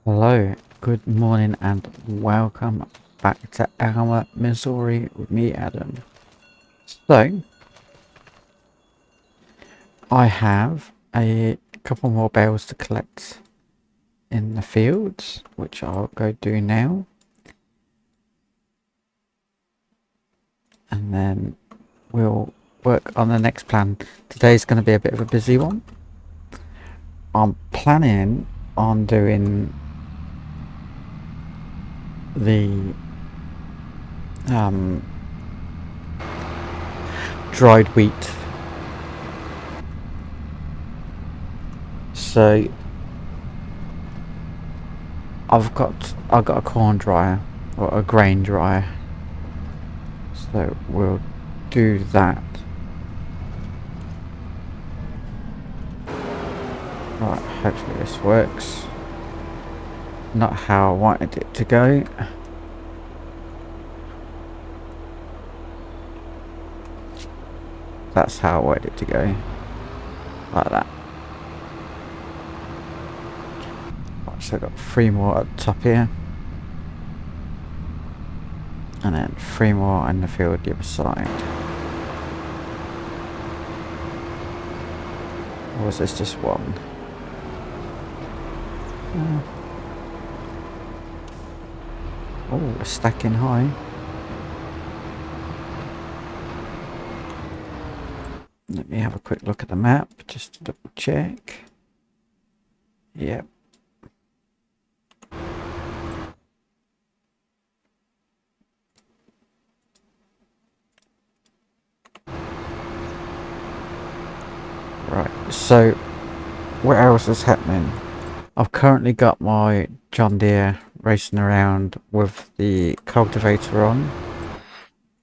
Hello, good morning and welcome back to Alma, Missouri with me, Adam. So, I have a couple more bales to collect in the fields, which I'll go do now. And then we'll work on the next plan. Today's going to be a bit of a busy one. I'm planning on doing the dried wheat. So I've got a corn dryer or a grain dryer, so we'll do that. Right, hopefully this works. Not how I wanted it to go. That's how I wanted it to go. Like that. Right, so I've got 3 more at the top here. And then 3 more in the field the other side. Or was this just one? Oh, we're stacking high. Let me have a quick look at the map just to double check. Yep. Right, so what else is happening? I've currently got my John Deere racing around with the cultivator on.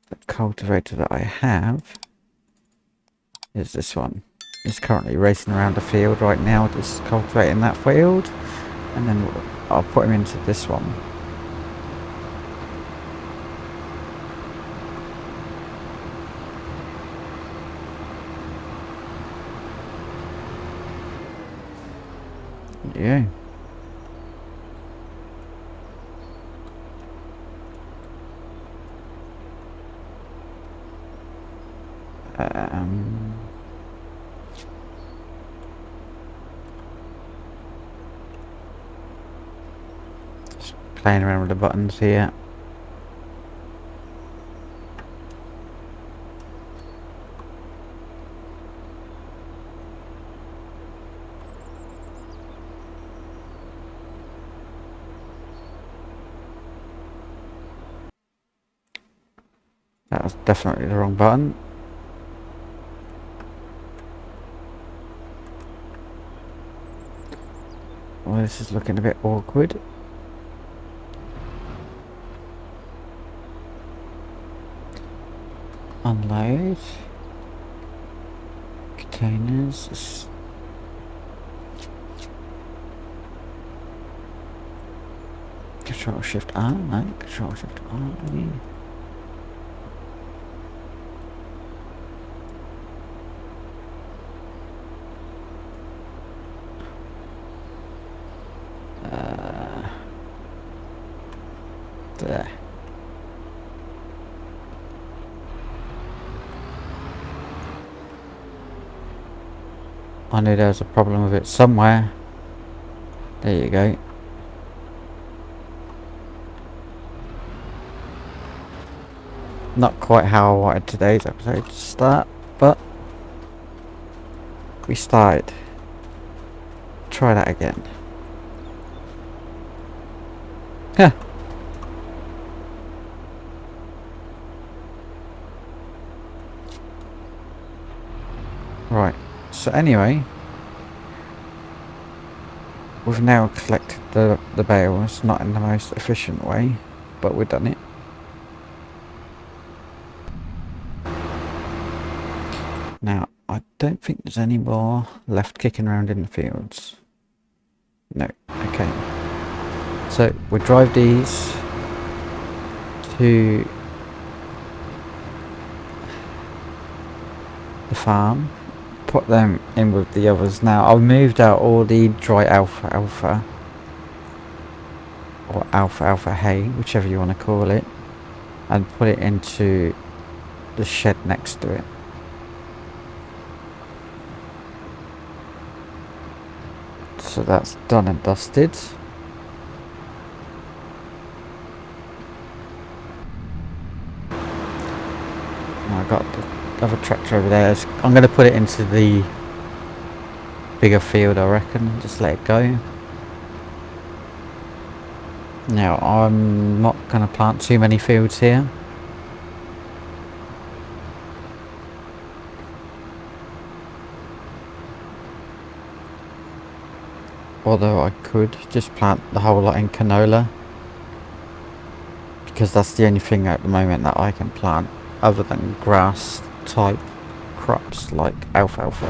The cultivator that I have is this one. It's currently racing around the field right now, just cultivating that field. And then I'll put him into this one. Yeah. Just playing around with the buttons here. That was definitely the wrong button. Well, this is looking a bit awkward. Unload. Containers. Control Shift R, no, Control Shift R, yeah. There. I knew there was a problem with it somewhere. There you go. Not quite how I wanted today's episode to start, but we started. Try that again. Huh. Right, so anyway, we've now collected the bales, not in the most efficient way, but we've done it. Now, I don't think there's any more left kicking around in the fields. No, okay. So, we'll drive these to the farm, put them in with the others. Now, I've moved out all the dry alfalfa or alfalfa hay, whichever you want to call it, and put it into the shed next to it. So that's done and dusted. I got the other tractor over there. I'm going to put it into the bigger field, I reckon. Just let it go. Now, I'm not going to plant too many fields here. Although I could just plant the whole lot in canola, because that's the only thing at the moment that I can plant other than grass type crops like alfalfa,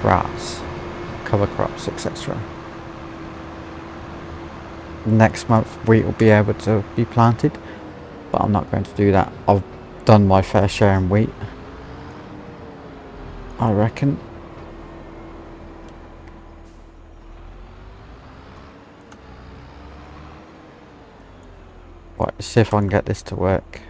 grass, cover crops, etc. Next month wheat will be able to be planted, but I'm not going to do that. I've done my fair share in wheat, I reckon. Right, let's see if I can get this to work.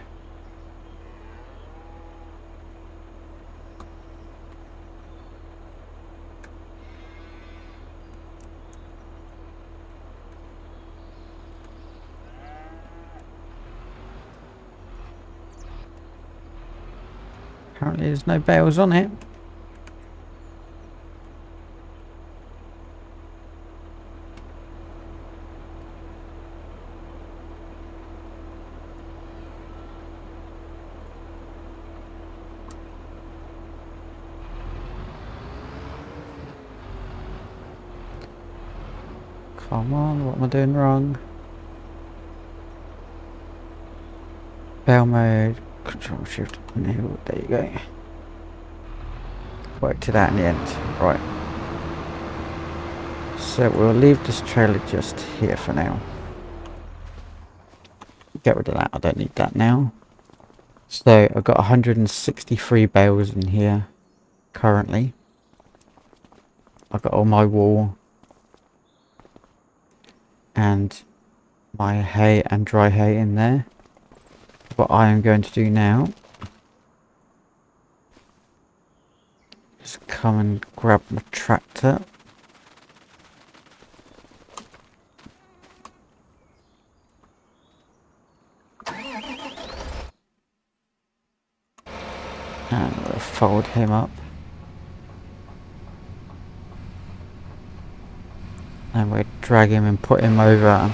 Apparently there's no bales on it. Come on, what am I doing wrong? Bale mode, Control Shift, there you go. Worked it out in the end. Right. So we'll leave this trailer just here for now. Get rid of that, I don't need that now. So I've got 163 bales in here currently. I've got all my wool and my hay and dry hay in there. What I am going to do now is come and grab my tractor. And we'll fold him up. And we'll drag him and put him over.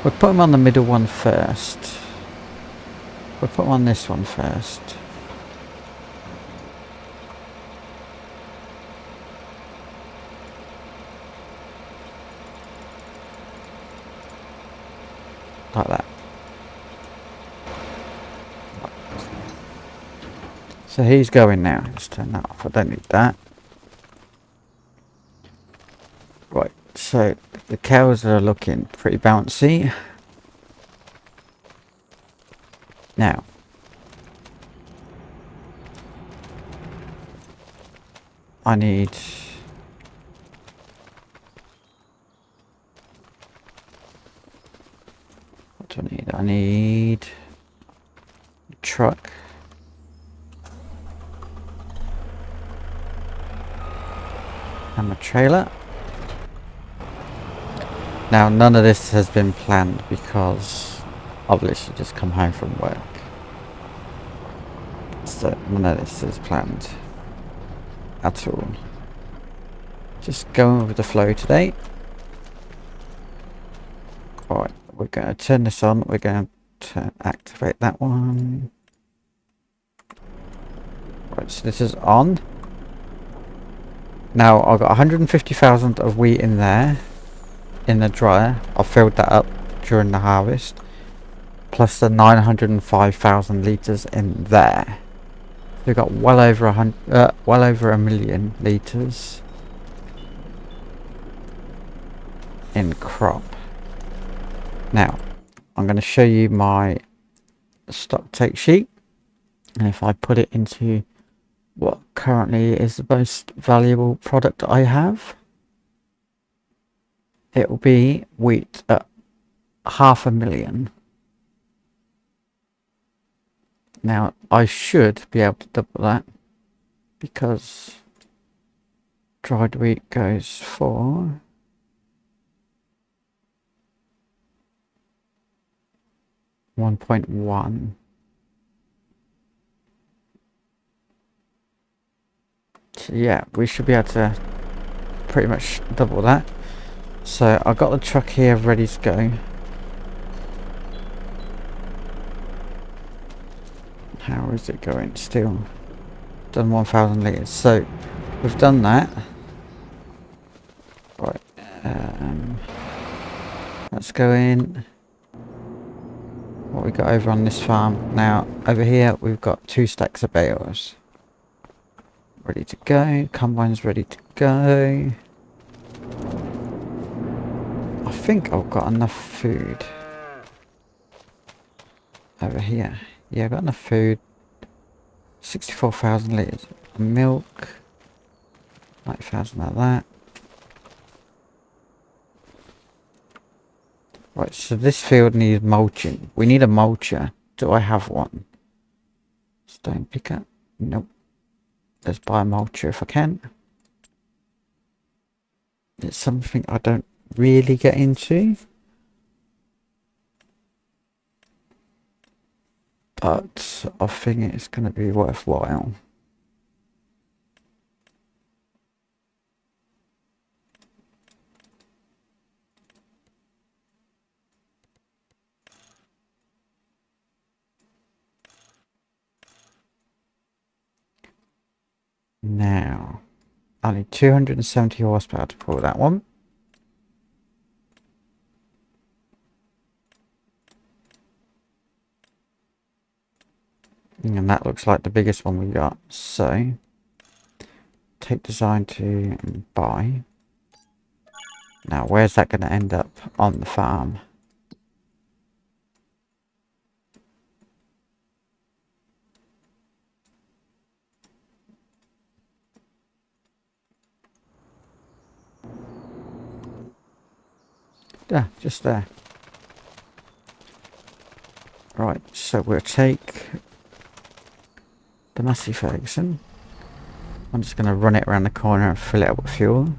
We'll put him on the middle one first. We'll put him on this one first. Like that. So he's going now. Let's turn that off. I don't need that. Right, so the cows are looking pretty bouncy. Now, I need... What do I need? I need a truck. And my trailer. Now, none of this has been planned because I've literally just come home from work. So none of this is planned at all. Just going with the flow today. Alright, we're going to turn this on. We're going to activate that one. Right, so this is on. Now, I've got 150,000 of wheat in there. In the dryer. I filled that up during the harvest. Plus the 905,000 litres in there. We've got well over a million litres in crop. Now, I'm going to show you my stock take sheet. And if I put it into what currently is the most valuable product I have. It will be wheat at 500,000. Now I should be able to double that because dried wheat goes for 1.1. So yeah, we should be able to pretty much double that. So I got the truck here ready to go. How is it going? Still done 1,000 litres. So we've done that. Right. Let's go in. What we got over on this farm. Now over here we've got 2 stacks of bales. Ready to go. Combine's ready to go. I think I've got enough food. Over here. Yeah, I've got enough food. 64,000 litres. Milk. 90,000 of that. Right, so this field needs mulching. We need a mulcher. Do I have one? Stone picker? Nope. Let's buy a mulcher if I can. It's something I don't really get into. But I think it's going to be worthwhile. Now, I need 270 horsepower to pull that one. And that looks like the biggest one we got. So, take design to buy. Now, where's that going to end up on the farm? Yeah, just there. Right, so we'll take the Massey Ferguson. I'm just going to run it around the corner and fill it up with fuel.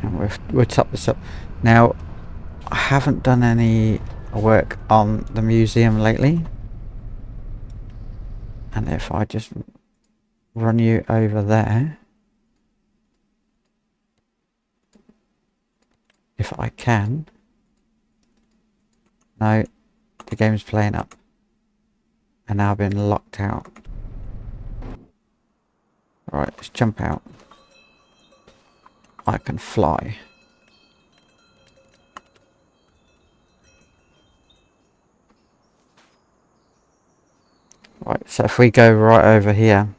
And we'll top this up. Now, I haven't done any work on the museum lately. And if I just run you over there, if I can. No, the game's playing up. And now I've been locked out. Right, let's jump out. I can fly. Right, so if we go right over here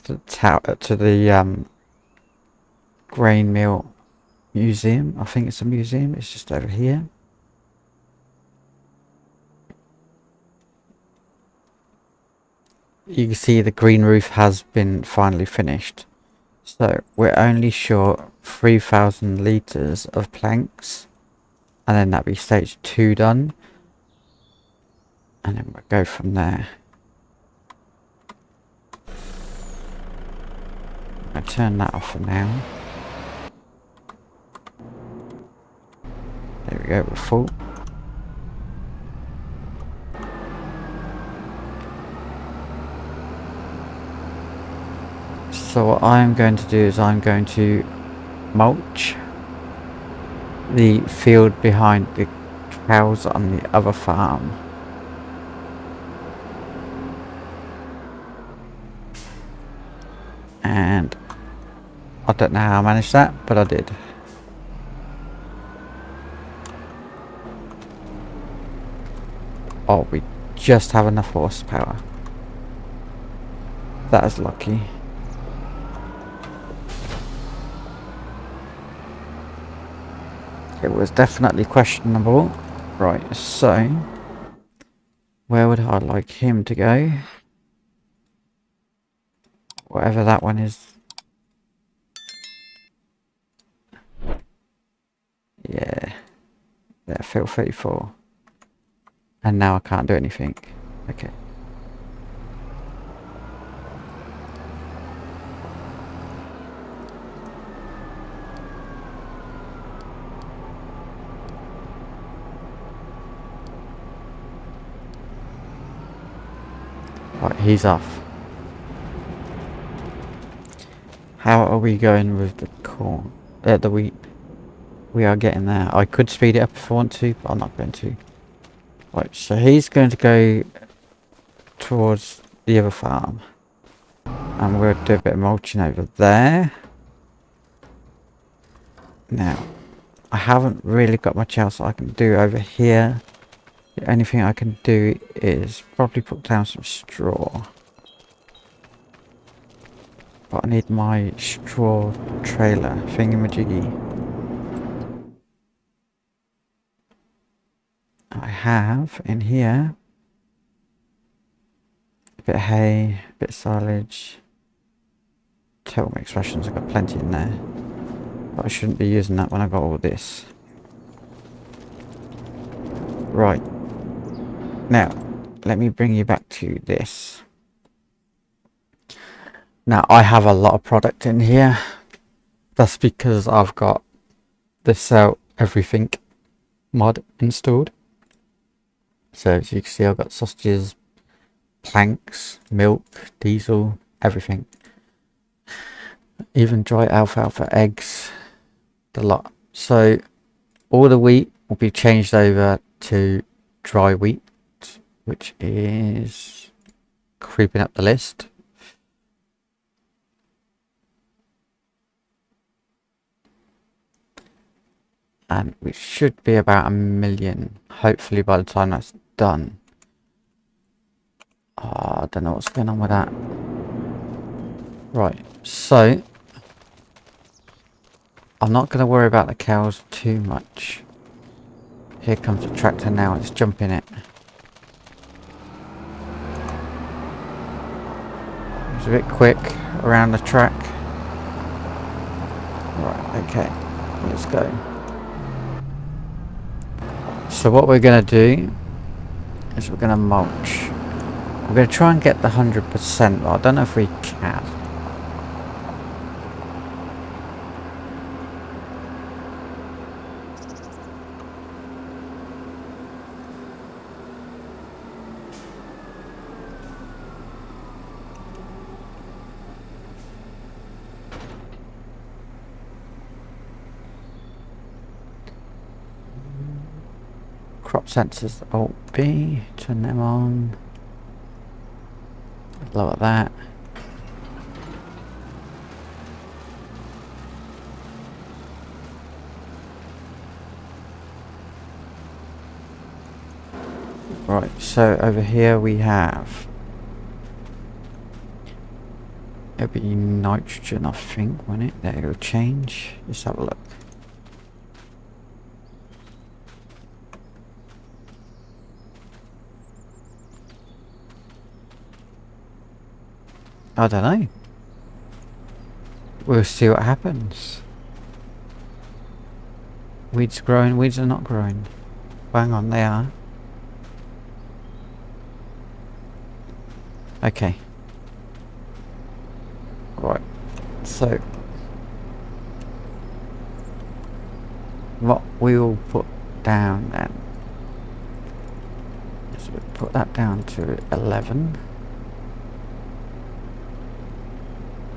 to the tower, to the grain mill museum. I think it's a museum. It's just over here. You can see the green roof has been finally finished. So we're only short 3,000 litres of planks. And then that'll be stage 2 done. And then we'll go from there. I'll turn that off for now. There we go, we're full. So what I'm going to do is I'm going to mulch the field behind the cows on the other farm. And I don't know how I managed that, but I did. Oh, we just have enough horsepower. That is lucky. It was definitely questionable. Right, so where would I like him to go? Whatever that one is. Yeah. There, fill 34. And now I can't do anything. Okay. Right, he's off. How are we going with the corn? The wheat. We are getting there. I could speed it up if I want to, but I'm not going to. Right, so he's going to go towards the other farm. And we'll do a bit of mulching over there. Now, I haven't really got much else I can do over here. The only thing I can do is probably put down some straw. But I need my straw trailer thingamajiggy. I have in here a bit of hay, a bit of silage. Total mix rations, I've got plenty in there. But I shouldn't be using that when I got all this. Right. Now, let me bring you back to this. Now, I have a lot of product in here. That's because I've got the Sell Everything mod installed. So, as you can see, I've got sausages, planks, milk, diesel, everything. Even dry alfalfa, eggs, the lot. So, all the wheat will be changed over to dry wheat, which is creeping up the list. And we should be about 1 million, hopefully, by the time that's done. Oh, I don't know what's going on with that. Right, so I'm not going to worry about the cows too much. Here comes the tractor now, it's jumping it. It's a bit quick around the track. Right, okay, let's go. So what we're going to do is we're going to mulch. We're going to try and get the 100%, but I don't know if we can. Crop sensors, Alt B, turn them on. Lower that. Right, so over here we have, it'll be nitrogen, I think, won't it? There, it'll change. Let's have a look. I don't know. We'll see what happens. Weeds growing, weeds are not growing. Hang on, they are. Okay. Right. So, what we will put down then is we'll put that down to 11.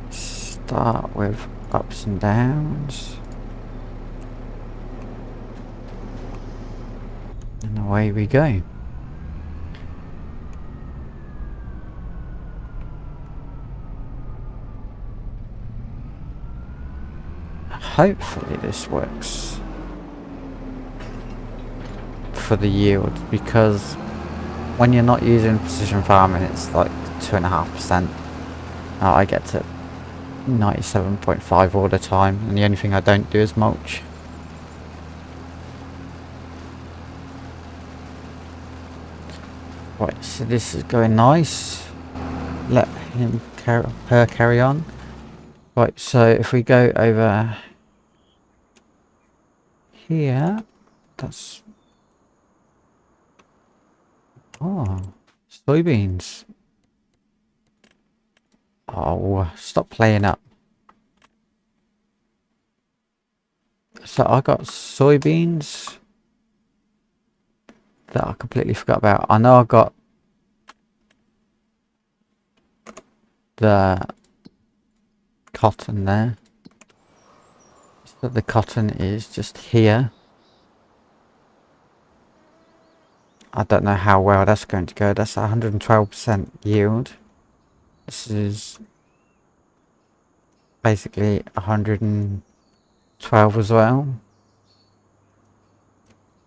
Start with ups and downs. And away we go. Hopefully this works for the yield, because when you're not using precision farming it's like 2.5%. Now I get to 97.5 all the time, and the only thing I don't do is mulch. Right, so this is going nice. Let her carry on. Right, so if we go over here, that's... Oh, soybeans. Oh, stop playing up. So I got soybeans that I completely forgot about. I know I got the cotton there. So the cotton is just here. I don't know how well that's going to go. That's 112% yield. This is basically 112 as well.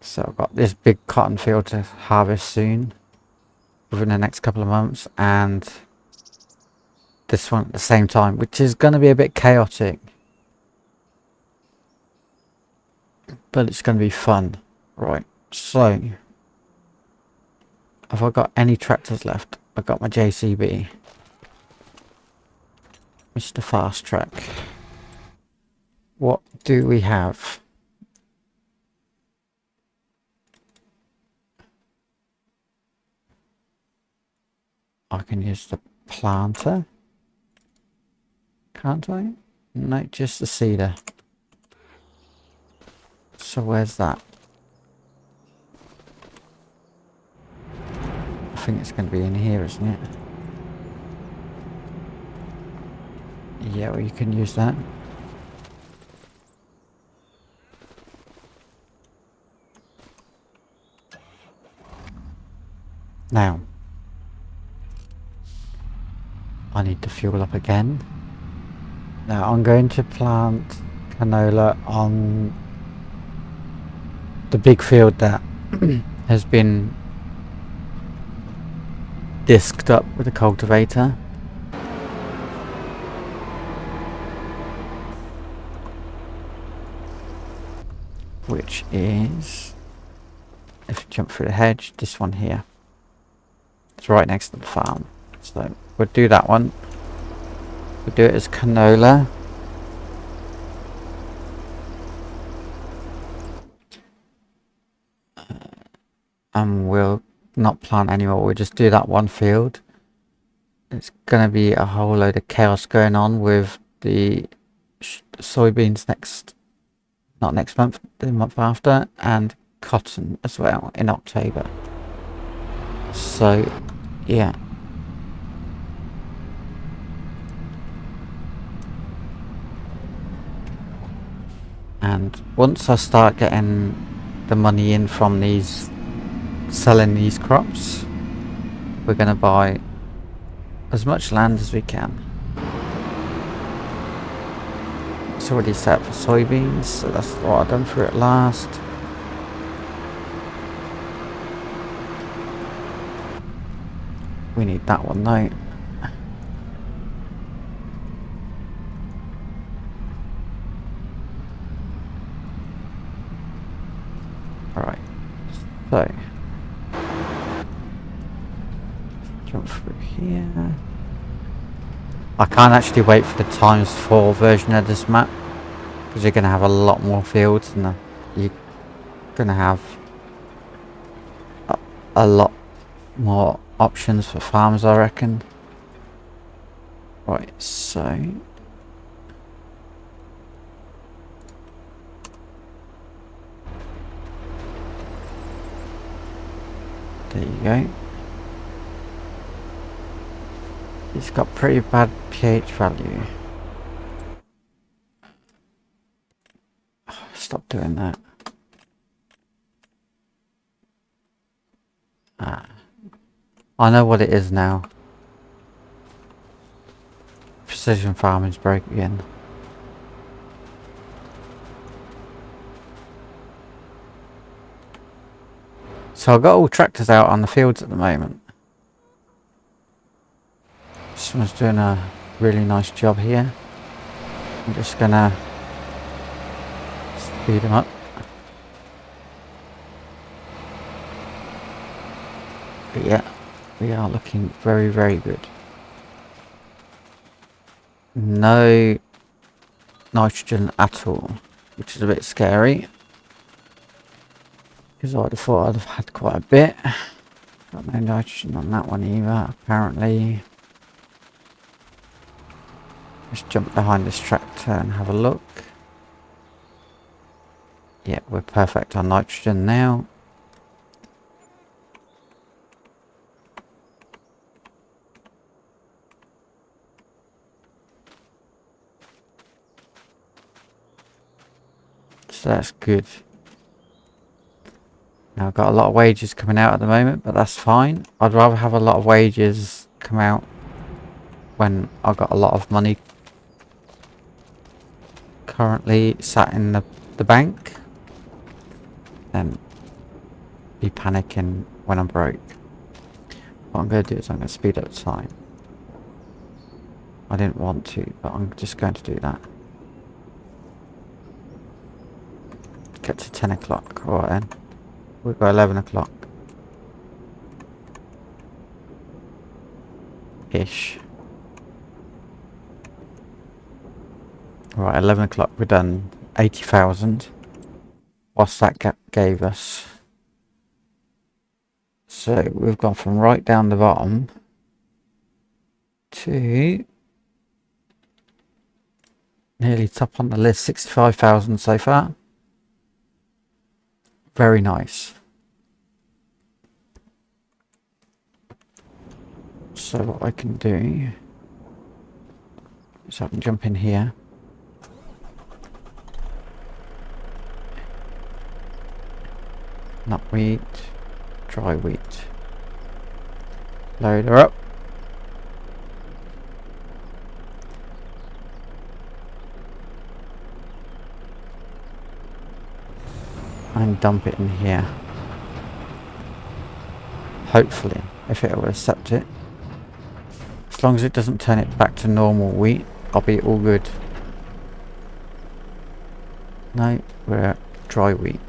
So I've got this big cotton field to harvest soon, within the next couple of months, and this one at the same time, which is going to be a bit chaotic, but it's going to be fun. Right, so have I got any tractors left? I've got my JCB, Mr. Fast Track. What do we have? I can use the planter, can't I? No, just the seeder. So where's that? I think it's going to be in here, isn't it? Yeah, well, you can use that. Now, I need to fuel up again. Now, I'm going to plant canola on the big field that has been disked up with a cultivator. Which is, if you jump through the hedge, this one here. It's right next to the farm. So we'll do that one. We'll do it as canola. And we'll not plant anymore. We'll just do that one field. It's going to be a whole load of chaos going on with the soybeans not next month, the month after, and cotton as well in October. So, yeah. And once I start getting the money in from selling these crops, we're going to buy as much land as we can. It's already set for soybeans, so that's what I've done for it last. We need that one though. Alright, so jump through here. I can't actually wait for the ×4 version of this map, because you're going to have a lot more fields and you're going to have a lot more options for farms, I reckon. Right, so there you go. It's got pretty bad pH value. Stop doing that. I know what it is now. Precision farming's broke again. So I've got all tractors out on the fields at the moment. This one's doing a really nice job here. I'm just gonna speed them up. But yeah, We are looking very, very good. No nitrogen at all, which is a bit scary. Because I'd have thought I'd have had quite a bit. Got no nitrogen on that one either, apparently. Let's jump behind this tractor and have a look. Yeah, we're perfect on nitrogen now. So that's good. Now I've got a lot of wages coming out at the moment, but that's fine. I'd rather have a lot of wages come out when I've got a lot of money currently sat in the bank than be panicking when I'm broke. What I'm going to do is I'm going to speed up time. I didn't want to, but I'm just going to do that. Get to 10 o'clock. Alright then. We've got 11 o'clock. Ish. Right, 11 o'clock, we're done 80,000. What's that gave us? So we've gone from right down the bottom to nearly top on the list, 65,000 so far. Very nice. So what I can do is I can jump in here. Nut wheat, dry wheat. Load her up. And dump it in here. Hopefully, if it will accept it. As long as it doesn't turn it back to normal wheat, I'll be all good. No, we're at dry wheat.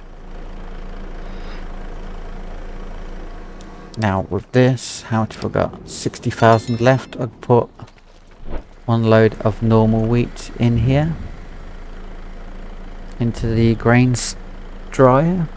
Now with this, how much have I got? 60,000 left. I'd put one load of normal wheat in here. Into the grains dryer.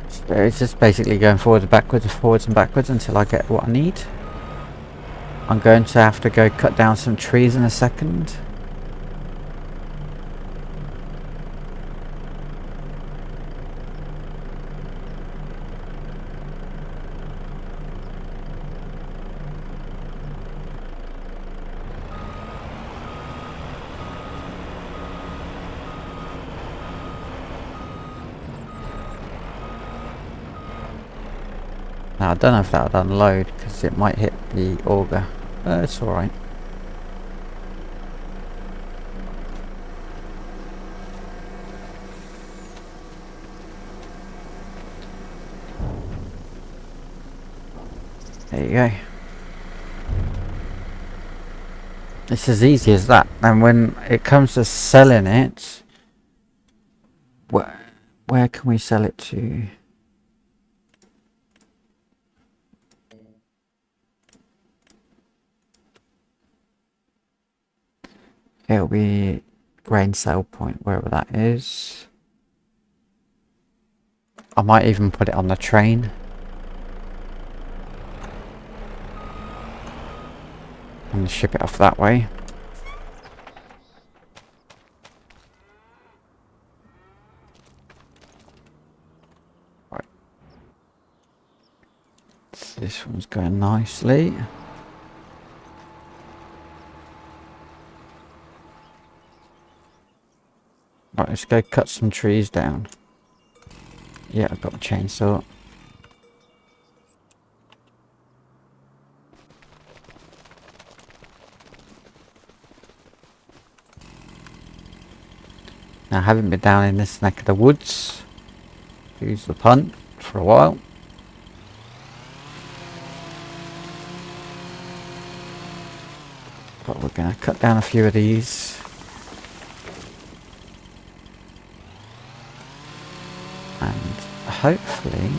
So it's just basically going forwards and backwards until I get what I need. I'm going to have to go cut down some trees in a second. Now I don't know if that would unload because it might hit the auger. It's alright. There you go. It's as easy as that. And when it comes to selling it, where can we sell it to? It'll be grain sale point, wherever that is. I might even put it on the train. And ship it off that way. Right. So this one's going nicely. Right, let's go cut some trees down. Yeah, I've got a chainsaw. Now, I haven't been down in this neck of the woods, use the pun, for a while. gonna cut down a few of these. And hopefully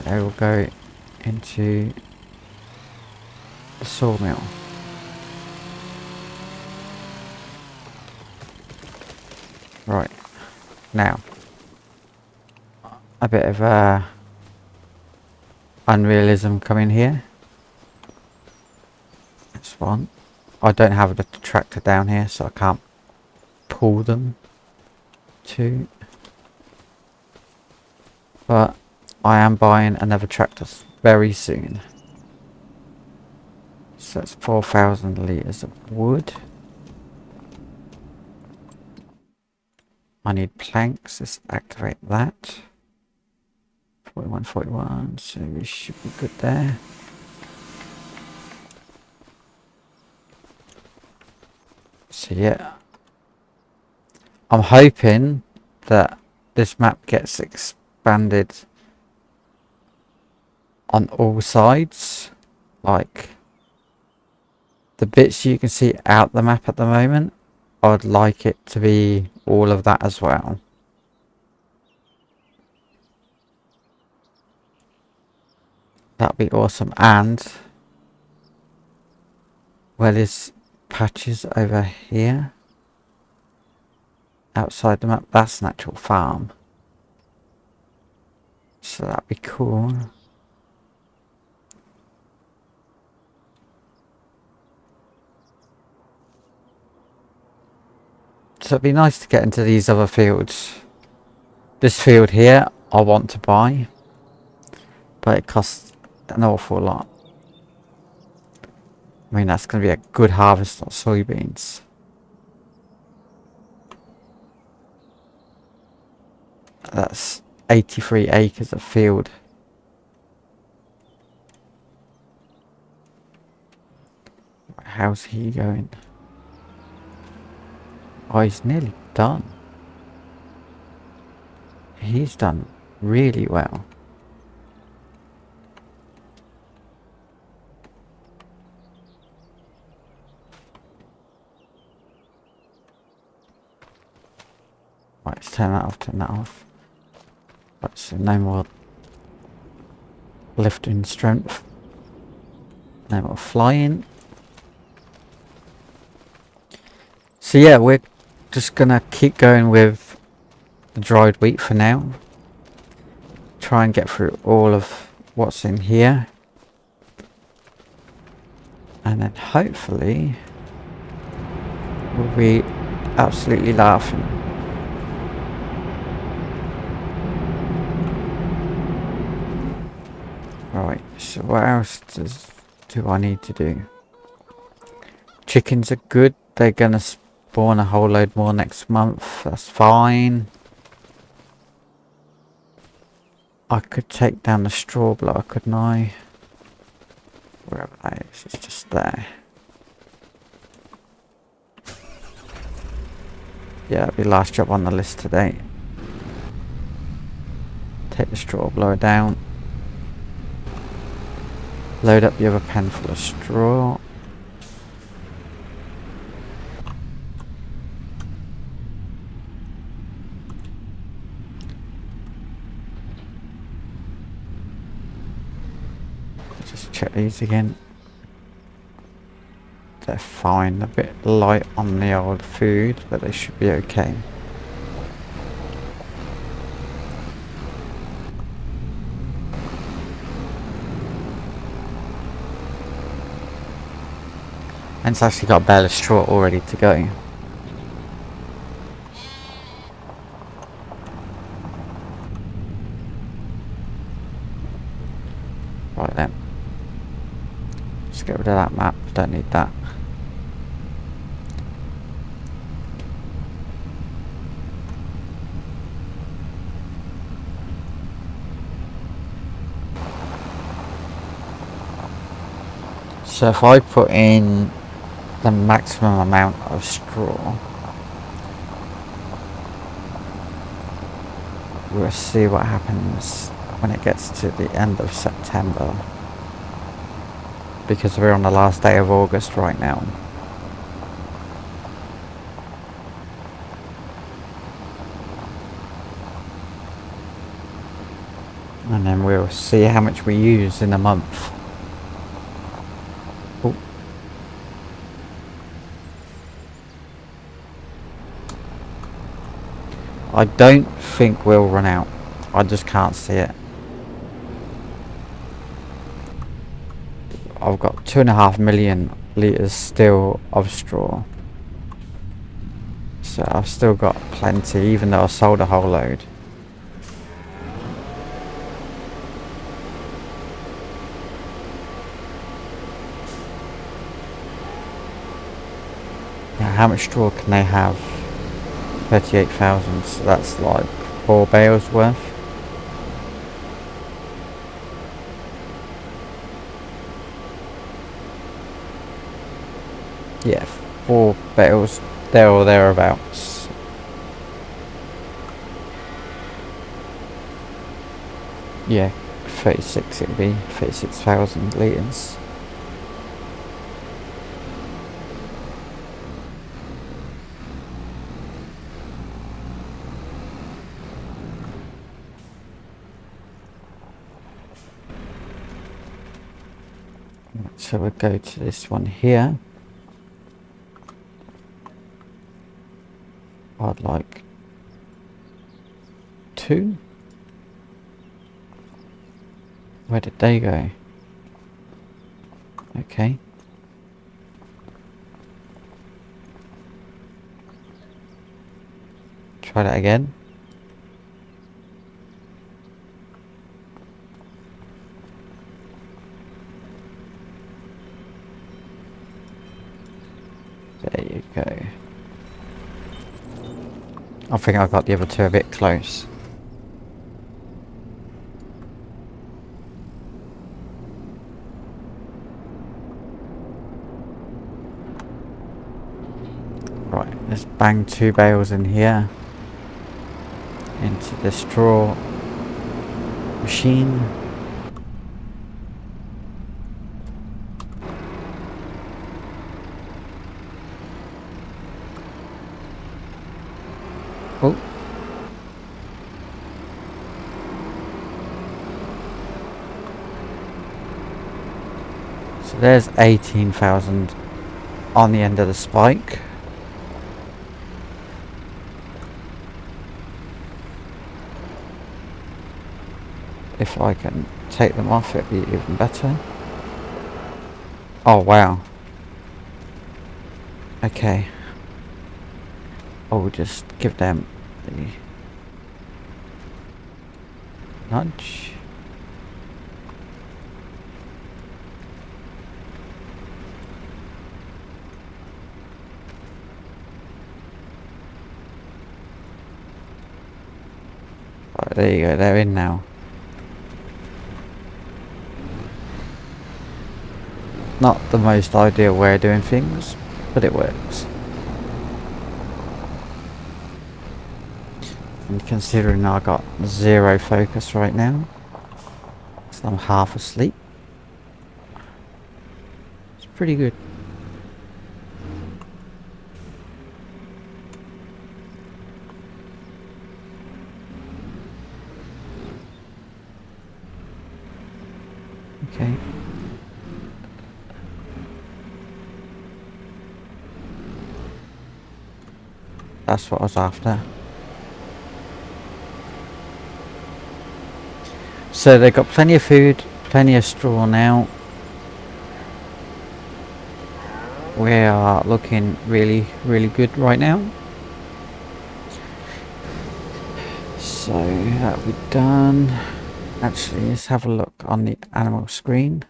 they will go into the sawmill. Right, now a bit of unrealism coming here. That's one. I don't have the tractor down here, so I can't pull them. Two. But I am buying another tractor very soon. So that's 4,000 litres of wood. I need planks. Let's activate that. 41, 41. So we should be good there. So yeah. I'm hoping that this map gets expanded on all sides. Like the bits you can see out the map at the moment, I would like it to be all of that as well. That'd be awesome. And where there's patches over here outside the map, that's an actual farm. So that'd be cool. So it'd be nice to get into these other fields. This field here I want to buy, but it costs an awful lot. I mean, that's going to be a good harvest of soybeans. That's 83 acres of field. How's he going? Oh, he's nearly done. He's done really well. Right, let's turn that off, turn that off. Right, so no more lifting strength. No more flying. So yeah, we're just gonna keep going with the dried wheat for now. Try and get through all of what's in here. And then hopefully we'll be absolutely laughing. Right, so what else do I need to do? Chickens are good. They're gonna spawn a whole load more next month. That's fine. I could take down the straw blower, couldn't I? Wherever that is, it's just there. Yeah, that'll be the last job on the list today. Take the straw blower down. Load up the other pen full of straw. Just check these again. They're fine, a bit light on the old food, but they should be okay. And it's actually got a bale of straw all ready to go. Right then. Let's get rid of that map, don't need that. So if I put in the maximum amount of straw, we'll see what happens when it gets to the end of September. because we're on the last day of August right now. And then we'll see how much we use in a month. Ooh. I don't think we'll run out. I just can't see it. I've got 2.5 million litres still of straw. So I've still got plenty, even though I sold a whole load. Now, how much straw can they have? 38,000, so that's like 4 bales worth. Yeah, 4 bales there or thereabouts. Yeah, 36 it'd be, 36,000 litres. So we'll go to this one here. I'd like 2. Where did they go? Okay. Try that again. There you go. I think I got the other 2 a bit close. Right, let's bang 2 bales in here. Into the straw machine. Oh. So there's 18,000 on the end of the spike. If I can take them off, it'd be even better. Oh, wow. Okay. I'll just give them the nudge. Right, there you go, they're in now. Not the most ideal way of doing things, but it works. And considering I got 0 focus right now, so I'm half asleep, it's pretty good. Okay. That's what I was after. So they've got plenty of food, plenty of straw now. We are looking really, really good right now. So that'll be done. Actually, let's have a look on the animal screen.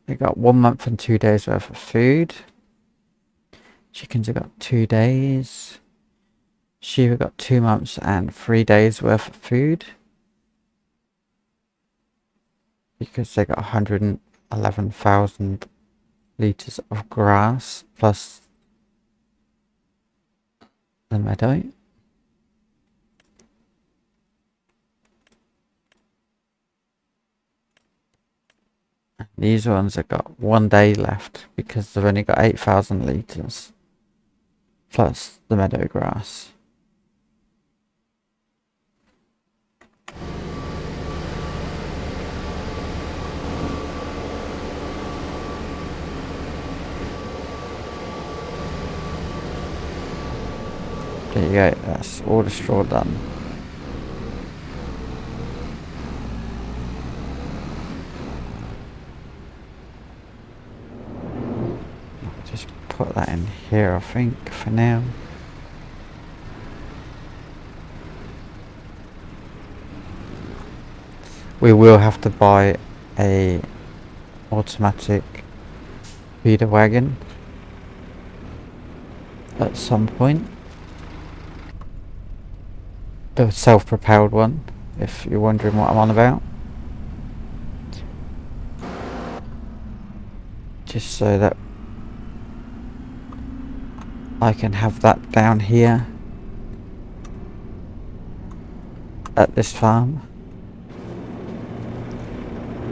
We got 1 month and 2 days worth of food. Chickens have got 2 days. Sheep have got 2 months and 3 days worth of food. Because they got 111,000 litres of grass plus the meadow. These ones have got 1 day left because they've only got 8,000 litres. Plus the meadow grass. There you go, that's all the straw done. Just put that in here, I think, for now. We will have to buy a automatic feeder wagon at some point. A self-propelled one, if you're wondering what I'm on about. Just so that I can have that down here at this farm,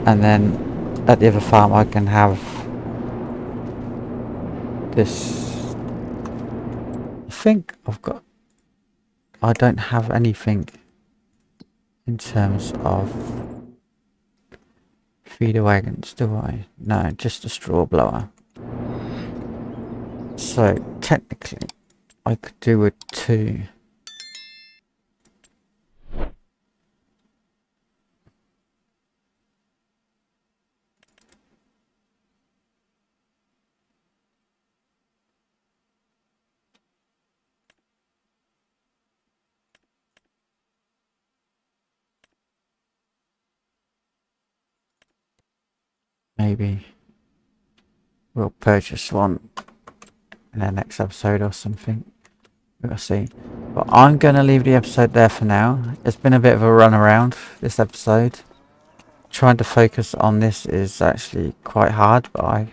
and then at the other farm I can have this. I think I don't have anything in terms of feeder wagons, do I? No, just a straw blower. So technically I could do with 2. Maybe we'll purchase one in the next episode or something. We'll see. But I'm going to leave the episode there for now. It's been a bit of a run around this episode. Trying to focus on this is actually quite hard, but I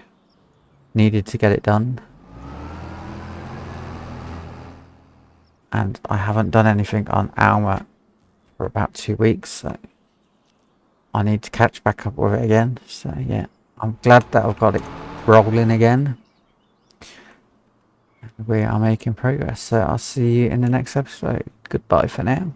needed to get it done. And I haven't done anything on Alma for about 2 weeks, so I need to catch back up with it again. So yeah, I'm glad that I've got it rolling again. We are making progress, so I'll see you in the next episode. Goodbye for now.